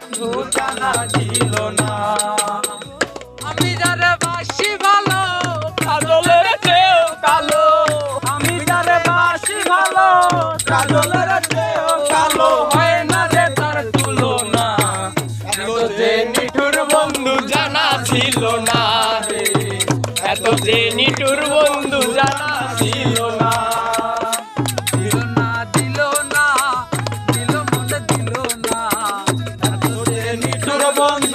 বন্ধু জানা ছিল না। আমি যারে বাসি ভালো কাজলের চেয়েও কালো, আমি যারে বাসি ভালো কাজলের চেয়েও কালো, হয় না রে তার তুলনা। এত যে নিঠুর বন্ধু জানা ছিল না রে, এত যে নিঠুর বন্ধু জানা ছিল না। দিল না দিল না দিল মনে দিল না এত যে নিঠুর বন্ধু